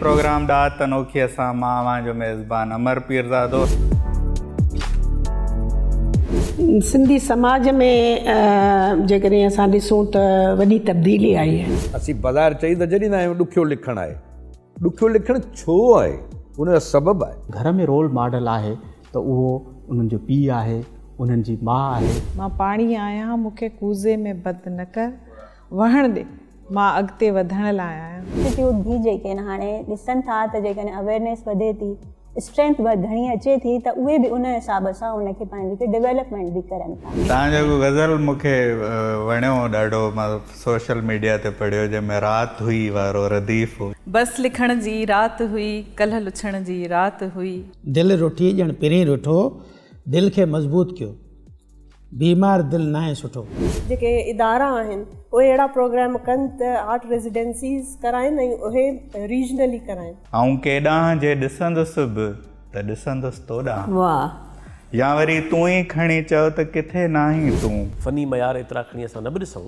Programme ॾात अनोखी असां मां जो मेज़बान अमर पीरज़ादो। सिंधी समाज में जेकॾहिं असां ॾिसूं त वॾी तब्दीली आई आहे। असीं बाज़ारि चई त जॾींदा आहियूं ॾुखियो लिखणु आहे। ॾुखियो लिखणु छो आहे? उनजो सबबु आहे। घर में रोल मॉडल आहे त उहो उन्हनि जो पीउ आहे, उन्हनि जी माउ आहे। मां पाणी आहियां, मूंखे कूज़े में बद न कर, वहण ॾे, मां अॻिते वधण लाइ आहियां। इंस्टीट्यूट बि जेके आहिनि हाणे ॾिसनि था त जेकॾहिं अवेयरनेस वधे थी, स्ट्रेंथ घणी अचे थी, त उहे बि उन हिसाब सां उनखे पंहिंजी डेवलपमेंट बि करनि था। तव्हांजो गज़ल मूंखे वणियो ॾाढो, मां सोशल मीडिया ते पढ़ियो, जंहिंमें राति हुई वारो रदीफ़ हो। बस लिखण जी राति हुई, कल्ह लुछण जी राति हुई। दिलि रुठी ॼण पिरी रुठो, दिलि खे मज़बूत कयो, बीमार दिलि न आहे सुठो। जेके इदारा आहिनि उहे अहिड़ा प्रोग्राम कनि त आर्ट रेजिडेंसीज़ कराइनि ऐं उहे रीजनली कराइनि। ऐं केॾांहुं जे ॾिसंदुसि बि त ॾिसंदुसि तो ॾांहुं। वाह। या वरी तूं ई खणी चओ त किथे नाही तूं। फ़नी मयार एतिरा खणी असां न बि ॾिसूं,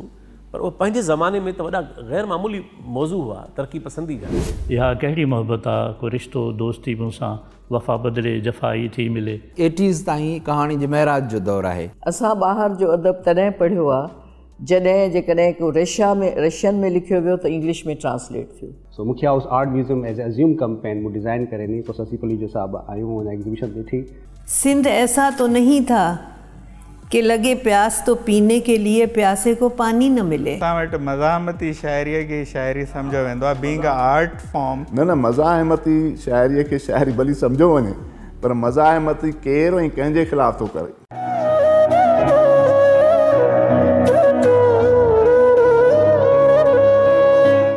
पर उहो पंहिंजे ज़माने में त वॾा ग़ैर मामूली मौज़ू हुआ, तरक़ी पसंदी जा। इहा कहिड़ी मोहबत आहे, को रिश्तो दोस्ती मूंसां वफ़ा बदिले जफ़ाई थी मिले। 80s ताईं कहाणी जमेरात जो दौर आहे। असां ॿाहिरि जो अदब तॾहिं पढ़ियो आहे जॾहिं जेकॾहिं को रशियन में लिखियो वियो त इंग्लिश में ट्रांसलेट थियो। सो मूंखे हाउस आर्ट म्यूज़ियम एज एज्यूम कैंपेन वो डिज़ाइन करे नहीं तो ससी पुली जो साहब आयूं उन एग्जीबिशन ॾिठी। सिंध ऐसा तो नहीं था कि लगे प्यास तो पीने के लिए प्यासे को पानी न मिले। असां वटि मज़ाहमती शाइरीअ खे शाइरी सम्झो वेंदो आहे, बीइंग अ आर्ट फॉर्म। न मज़ाहमती शाइरीअ खे शाइरी भली सम्झो वञे, पर मज़ाहमती केरु ऐं कंहिंजे ख़िलाफ़ थो करे।